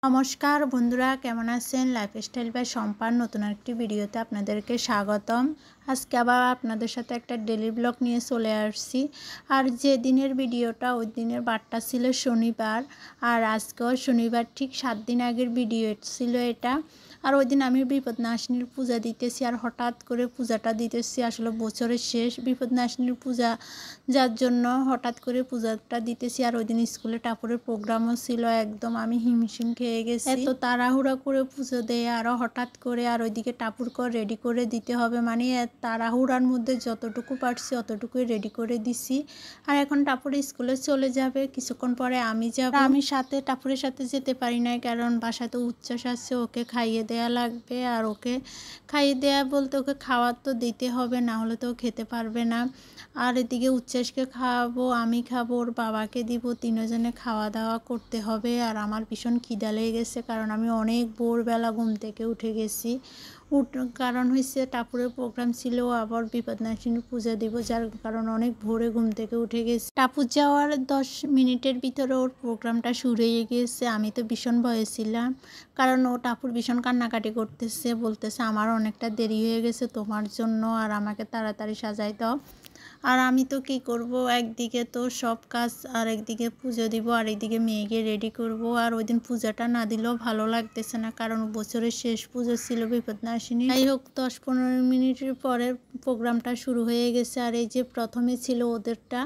নমস্কার বন্ধুরা, কেমন আছেন? লাইফস্টাইল বাই সম্পার নতুন একটি ভিডিওতে আপনাদেরকে স্বাগতম। আজকে আবার আপনাদের সাথে একটা ডেলি ব্লগ নিয়ে চলে আসছি। আর যে দিনের ভিডিওটা ওই দিনের বারটা ছিল শনিবার, আর আজকেও শনিবার ঠিক 7 দিন আগের ভিডিও ছিল এটা। আর ওই দিন আমি বিপদনাশিনীর পূজা দিতেছি, আর হঠাৎ করে পূজাটা দিতেছি। আসলে বছরের শেষ বিপদনাশিনীর পূজা, যার জন্য হঠাৎ করে পূজাটা দিতেছি। আর ওই দিন স্কুলে টাপুরের প্রোগ্রামও ছিল, একদম আমি হিমশিম খেয়ে গেছি। এত তাড়াহুড়া করে পুজো দেয়, আরও হঠাৎ করে, আর ওইদিকে টাপুর কর রেডি করে দিতে হবে, মানে তাড়াহুড়ার মধ্যে যতটুকু পারছি অতটুকুই রেডি করে দিছি। আর এখন টাপুর স্কুলে চলে যাবে, কিছুক্ষণ পরে আমি যাব। আমি সাথে টাপুরের সাথে যেতে পারি না, কারণ বাসায় তো উচ্ছ্বাস আছে, ওকে খাইয়ে দেয়া লাগবে। আর ওকে খাইয়ে দেয়া বলতে ওকে খাওয়ার তো দিতে হবে, না হলে তো খেতে পারবে না। আর এদিকে উচ্ছ্বাসকে খাওয়াবো, আমি খাবো, ওর বাবাকে দিব, তিনজনে খাওয়া দাওয়া করতে হবে। আর আমার ভীষণ খিদা লেগে গেছে, কারণ আমি অনেক ভোরবেলা ঘুম থেকে উঠে গেছি। কারণ হয়েছে টাপুরের প্রোগ্রাম ছিল, আবার বিপদনাশিনী পূজা দিব, যার কারণ অনেক ভোরে ঘুম থেকে উঠে গেছি। টাপুর যাওয়ার 10 মিনিটের ভিতরে ওর প্রোগ্রামটা শুরু হয়ে গেছে। আমি তো ভীষণ ভয়ে ছিলাম, কারণ ও টাপুর ভীষণ কান্নাকাটি করতেছে, বলতেছে আমার অনেকটা দেরি হয়ে গেছে তোমার জন্য, আর আমাকে তাড়াতাড়ি সাজাই দাও। আর আমি তো কি করব, একদিকে তো সব কাজ, আর একদিকে পুজো দিব, আর একদিকে মেয়েকে রেডি করব। আর ওই দিন পূজাটা না দিলেও ভালো লাগতেছে না, কারণ বছরের শেষ পুজো ছিল বিপদনাশিনী। যাই হোক, 10-15 মিনিটের পরে প্রোগ্রামটা শুরু হয়ে গেছে। আর এই যে প্রথমে ছিল ওদেরটা,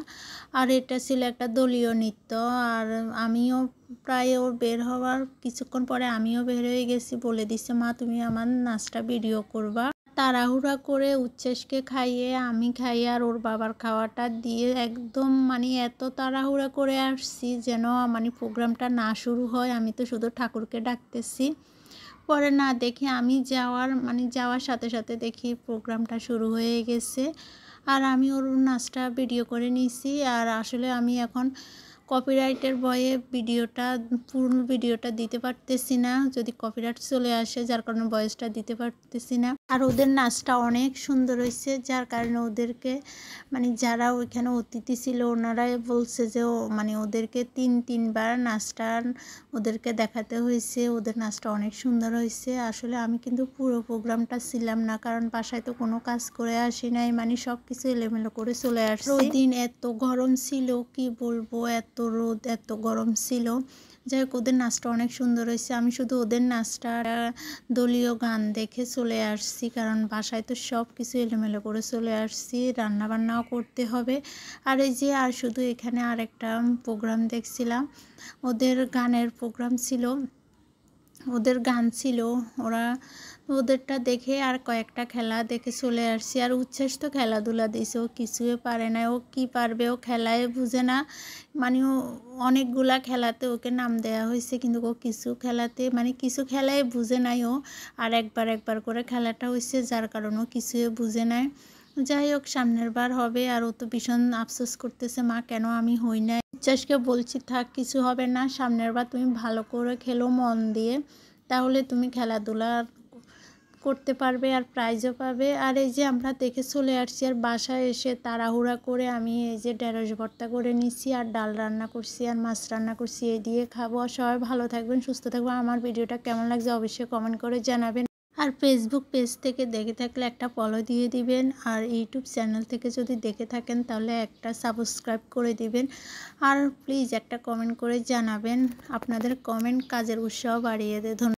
আর এটা ছিল একটা দলীয় নৃত্য। আর আমিও প্রায় ওর বের হওয়ার কিছুক্ষণ পরে আমিও বের হয়ে গেছি, বলে দিচ্ছে মা তুমি আমার নাচটা ভিডিও করবা। তাড়াহুড়া করে উচ্ছ্বাসকে খাইয়ে, আমি খাইয়ে, আর ওর বাবার খাওয়াটা দিয়ে একদম মানে এত তাড়াহুড়া করে আসছি যেন মানে প্রোগ্রামটা না শুরু হয়। আমি তো শুধু ঠাকুরকে ডাকতেছি। পরে না দেখি আমি যাওয়ার সাথে সাথে দেখি প্রোগ্রামটা শুরু হয়ে গেছে। আর আমি ওর নাচটা ভিডিও করে নিয়েছি। আর আসলে আমি এখন কপিরাইটের ভয়ে পুরো ভিডিওটা দিতে পারতেছি না, যদি কপিরাইট চলে আসে, যার কারণে ভয়েসটা দিতে পারতেছি না। আর ওদের নাচটা অনেক সুন্দর হয়েছে, যার কারণে ওদেরকে মানে যারা ওইখানে অতিথি ছিল ওনারাই বলছে যে ওদেরকে তিনবার নাচটা ওদেরকে দেখাতে হয়েছে। ওদের নাচটা অনেক সুন্দর হয়েছে। আসলে আমি কিন্তু পুরো প্রোগ্রামটা ছিলাম না, কারণ বাসায় তো কোনো কাজ করে আসি নাই, সব কিছু এলোমেলো করে চলে আসছে। ওই দিন এত গরম ছিল, কি বলবো, এত রোদ, এত গরম ছিল। যাই হোক, ওদের নাচটা অনেক সুন্দর হয়েছে। আমি শুধু ওদের নাচটা দলীয় গান দেখে চলে আসছি, কারণ বাসায় তো সব কিছু এলোমেলো করে চলে আসছি, রান্নাবান্নাও করতে হবে। আর এই যে আর শুধু এখানে আরেকটা প্রোগ্রাম দেখছিলাম, ওদের গানের প্রোগ্রাম ছিল, ওদের গান ছিল। ওদেরটা দেখে আর কয়েকটা খেলা দেখে চলে আসছি। আর উচ্ছ্বাস তো খেলাধুলা দিয়েছে, ও কিছুই পারে না। ও কি পারবে, ও খেলায় বুঝে না। ও অনেকগুলা খেলাতে ওকে নাম দেওয়া হয়েছে, কিন্তু ও কিছু খেলায় বুঝে নাই ও। আর একবার করে খেলাটা হয়েছে, যার কারণে ও কিছুই বুঝে নাই। যাই হোক, সামনের বার হবে। আর ও তো ভীষণ আফসোস করতেছে, মা কেন আমি হই নাই। উচ্ছ্বাসকে বলছি থাক, কিছু হবে না, সামনের বার তুমি ভালো করে খেলো মন দিয়ে, তাহলে তুমি খেলাধুলা করতে পারবে আর প্রাইজও পাবে। আর এই যে আমরা দেখে চলে আসছি, আর বাসায় এসে তাড়াহুড়া করে আমি এই যে ঢেঁড়স ভর্তা করে নিচ্ছি, আর ডাল রান্না করছি, আর মাছ রান্না করছি, এই দিয়ে খাবো। আর সবাই ভালো থাকবেন, সুস্থ থাকবেন। আমার ভিডিওটা কেমন লাগছে অবশ্যই কমেন্ট করে জানাবেন। আর ফেসবুক পেজ থেকে দেখে থাকলে একটা ফলো দিয়ে দিবেন, আর ইউটিউব চ্যানেল থেকে যদি দেখে থাকেন তাহলে একটা সাবস্ক্রাইব করে দিবেন। আর প্লিজ একটা কমেন্ট করে জানাবেন, আপনাদের কমেন্ট কাজের উৎসাহ বাড়িয়ে দেয়। ধন্যবাদ।